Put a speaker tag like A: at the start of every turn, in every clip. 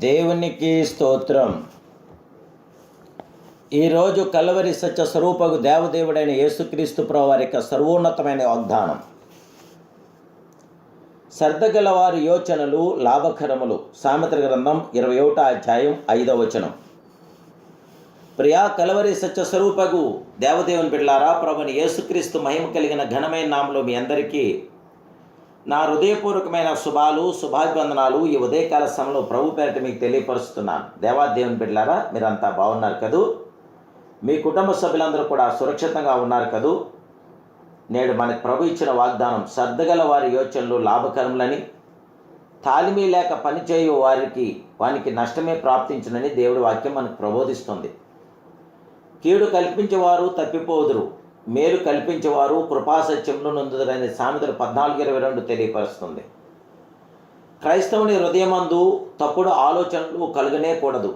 A: దేవునికి స్తోత్రం. ఈరోజు కల్వరి సత్య స్వరూపకు దేవదేవుడైన యేసుక్రీస్తు ప్రభువారి యొక్క సర్వోన్నతమైన వాగ్దానం. శ్రద్ధగల వారి యోచనలు లాభకరములు. సామెతల గ్రంథం 21వ అధ్యాయం 5వ వచనం. ప్రియా కల్వరి సత్య స్వరూపకు దేవదేవుని బిడ్డలారా, ప్రభుని యేసుక్రీస్తు మహిమ కలిగిన ఘనమైన నామములో మీ అందరికీ నా హృదయపూర్వకమైన శుభాభివందనాలు ఈ ఉదయకాల సమయంలో ప్రభు పేరిట మీకు తెలియపరుస్తున్నాను. దేవాదేవుని బిడ్డలారా, మీరంతా బాగున్నారు కదూ? మీ కుటుంబ సభ్యులందరూ కూడా సురక్షితంగా ఉన్నారు కదూ? నేడు మనకు ప్రభు ఇచ్చిన వాగ్దానం, శ్రద్ధగల వారి యోచనలు లాభకరములని, తాలిమీ లేక పనిచేయు వారికి నష్టమే ప్రాప్తించునని దేవుడి వాక్యం మనకు ప్రబోధిస్తుంది. కీడు కల్పించేవారు తప్పిపోదురు, మేలు కల్పించేవారు కృపాసత్యమును నొందుదరని సామెతలు 14:22 తెలియపరుస్తుంది. క్రైస్తవుని హృదయమందు తప్పుడు ఆలోచనలు కలుగనే కూడదు.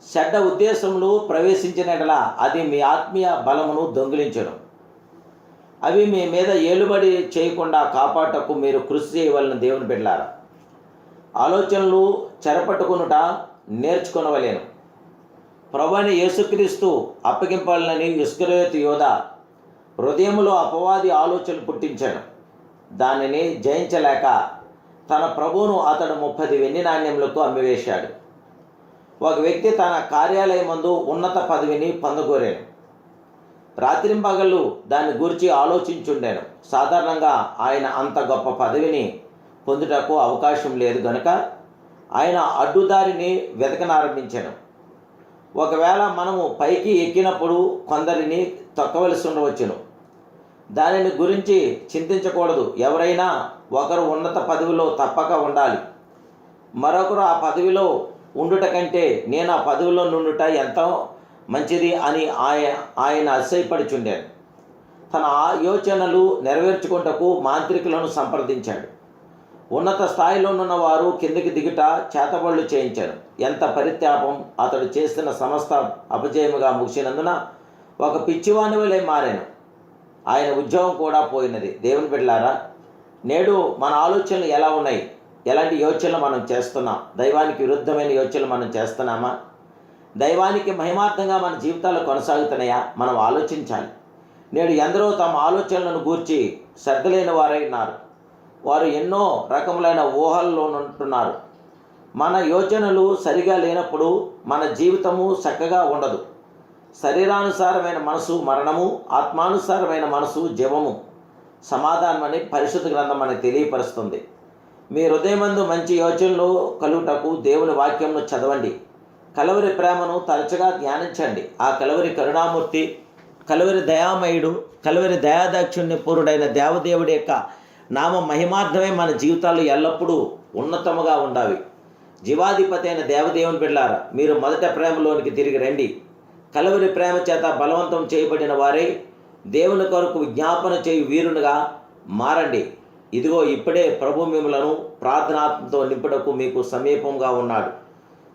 A: చెడ్డ ఉద్దేశములు ప్రవేశించినట్లా అది మీ ఆత్మీయ బలమును దొంగిలించడం. అవి మీ మీద ఏలుబడి చేయకుండా కాపాటకు మీరు కృషి చేయవలన దేవుని బిడ్డలారా. ఆలోచనలు చెరపట్టుకొనుట నేర్చుకొనవలేను. ప్రభువైన యేసుక్రీస్తు అప్పగింపాలని ఇస్కరియోతు యోధ హృదయములో అపవాది ఆలోచనలు పుట్టించాడు. దానిని జయించలేక తన ప్రభువును అతడు 30 వెండి నాణ్యములకు అమ్మివేశాడు. ఒక వ్యక్తి తన కార్యాలయం ముందు ఉన్నత పదవిని పొందగోరాను. రాత్రింపగళ్ళు దాన్ని గురించి ఆలోచించుండాను. సాధారణంగా ఆయన అంత గొప్ప పదవిని పొందుటకు అవకాశం లేదు గనుక ఆయన అడ్డుదారిని వెతకనారంభించాను. ఒకవేళ మనము పైకి ఎక్కినప్పుడు కొందరిని తొక్కవలసి ఉండవచ్చును. దానిని గురించి చింతించకూడదు. ఎవరైనా ఒకరు ఉన్నత పదవిలో తప్పక ఉండాలి. మరొకరు ఆ పదవిలో ఉండుట కంటే నేను ఆ పదవిలో నుండుట ఎంతో మంచిది అని ఆయన అతిశయపడుచుండాడు. తన యోచనలు నెరవేర్చుకుంటకు మాంత్రికులను సంప్రదించాడు. ఉన్నత స్థాయిలో ఉన్న వారు కిందికి దిగుట చేతబళ్ళు చేయించారు. ఎంత పరిత్యాపం! అతడు చేసిన సమస్త అపజయముగా ముగిసినందున ఒక పిచ్చివాని వలె మారాను. ఆయన ఉద్యోగం కూడా పోయినది. దేవుని బిడ్డలారా, నేడు మన ఆలోచనలు ఎలా ఉన్నాయి? ఎలాంటి యోచనలు మనం చేస్తున్నాం? దైవానికి విరుద్ధమైన యోచనలు మనం చేస్తున్నామా? దైవానికి మహిమార్థంగా మన జీవితాలు కొనసాగుతున్నాయా? మనం ఆలోచించాలి. నేడు ఎందరో తమ ఆలోచనలను గూర్చి శ్రద్ధ లేని వారై ఉన్నారు. వారు ఎన్నో రకములైన ఊహల్లో ఉంటున్నారు. మన యోచనలు సరిగా లేనప్పుడు మన జీవితము చక్కగా ఉండదు. శరీరానుసారమైన మనసు మరణము, ఆత్మానుసారమైన మనసు జీవము, సమాధానమని పరిశుద్ధ గ్రంథం మనకు తెలియపరుస్తుంది. మీ హృదయమందు మంచి యోచనలు కలుగుటకు దేవుని వాక్యంను చదవండి. కలవరి ప్రేమను తరచుగా ధ్యానించండి. ఆ కలవరి కరుణామూర్తి, కలవరి దయామయుడు, కలవరి దయాదాక్షిణ్య పూరుడైన దేవదేవుడి యొక్క నామ మహిమార్థమే మన జీవితాలు ఎల్లప్పుడూ ఉన్నతముగా ఉండాలి. జీవాధిపతి అయిన దేవదేవుని బిడ్డలారా, మీరు మొదట ప్రేమలోనికి తిరిగి రండి. కలవరి ప్రేమ చేత బలవంతం చేయబడిన వారై దేవుని కొరకు విజ్ఞాపన చేయు వీరునిగా మారండి. ఇదిగో ఇప్పుడే ప్రభు మిమ్మలను ప్రార్థనాత్మతో నింపుటకు మీకు సమీపంగా ఉన్నాడు.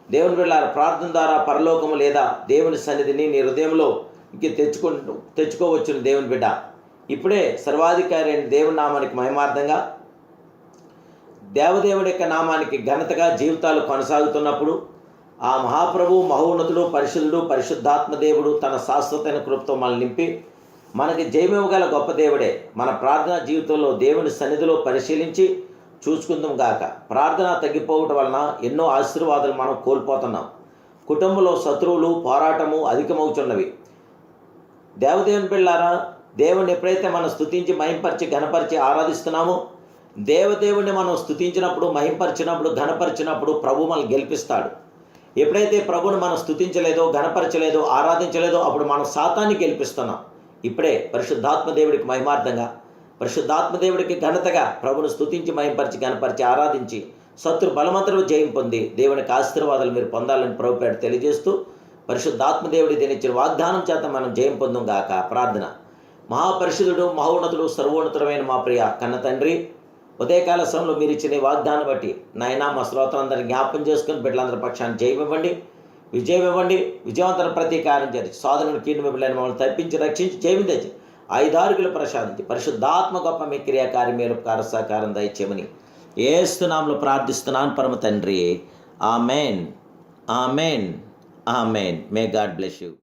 A: దేవుని బిడ్డలారా, ప్రార్థన ద్వారా పరలోకము లేదా దేవుని సన్నిధిని నీ హృదయంలోకి తెచ్చుకోవచ్చును. దేవుని బిడ్డ, ఇప్పుడే సర్వాధికారి అయిన దేవుని నామానికి మహిమార్థంగా, దేవదేవుడి యొక్క నామానికి ఘనతగా జీవితాలు కొనసాగుతున్నప్పుడు ఆ మహాప్రభు మహోన్నతుడు పరిశుద్ధుడు పరిశుద్ధాత్మ దేవుడు తన శాశ్వతమైన కృపతో మనల్ని నింపి మనకి జయమివ్వగల గొప్ప దేవుడే. మన ప్రార్థనా జీవితంలో దేవుని సన్నిధిలో పరిశీలించి చూసుకుందాం గాక. ప్రార్థన తగ్గిపోవటం వలన ఎన్నో ఆశీర్వాదాలు మనం కోల్పోతున్నాం. కుటుంబంలో శత్రువులు పోరాటము అధికమవుతున్నవి. దేవదేవుని బిడ్డలారా, దేవుణ్ణి ఎప్పుడైతే మనం స్తుతించి మహింపరిచి ఘనపరిచి ఆరాధిస్తున్నామో, దేవదేవుణ్ణి మనం స్తుతించినప్పుడు, మహింపరిచినప్పుడు, ఘనపరిచినప్పుడు ప్రభు మనల్ని గెలిపిస్తాడు. ఎప్పుడైతే ప్రభుని మనం స్తుతించలేదో, ఘనపరచలేదో, ఆరాధించలేదో అప్పుడు మనం సాతాన్ని గెలిపిస్తున్నాం. ఇప్పుడే పరిశుద్ధాత్మ దేవుడికి మహిమార్థంగా, పరిశుద్ధాత్మ దేవుడికి ఘనతగా ప్రభుని స్తుతించి మహింపరిచి ఘనపరిచి ఆరాధించి శత్రు బలమంతరం జయం పొంది దేవునికి ఆశీర్వాదాలు మీరు పొందాలని ప్రభు పేరు తెలియజేస్తూ, పరిశుద్ధాత్మ దేవుడి తినిచ్చిన వాగ్దానం చేత మనం జయం పొందుం గాక. ప్రార్థన. మహాపరిశుద్ధుడు మహోన్నతుడు సర్వోన్నతుడమైన మా ప్రియ కన్న తండ్రి, ఉదయకాల సమయంలో మీరు ఇచ్చిన వాగ్దానం బట్టి నాయనా మా శ్రోతలందరినీ జ్ఞాపకం చేసుకుని బిడ్డలందరి పక్షాన్ని జయమివ్వండి, విజయం ఇవ్వండి. విజయవంతమైన ప్రతీకారం జరిగి సాధనను కీడు బిడ్డలను మమ్మల్ని తప్పించి రక్షించి జయమి తెచ్చి 5 ఆరుగులు ప్రసాదించి పరిశుద్ధాత్మ గొప్ప మీ క్రియాకార్యం మేలు సహకారం దయచేయమని యేసు నామములో ప్రార్థిస్తున్నాను పరమ తండ్రి. Amen. Amen. Amen. May God bless you.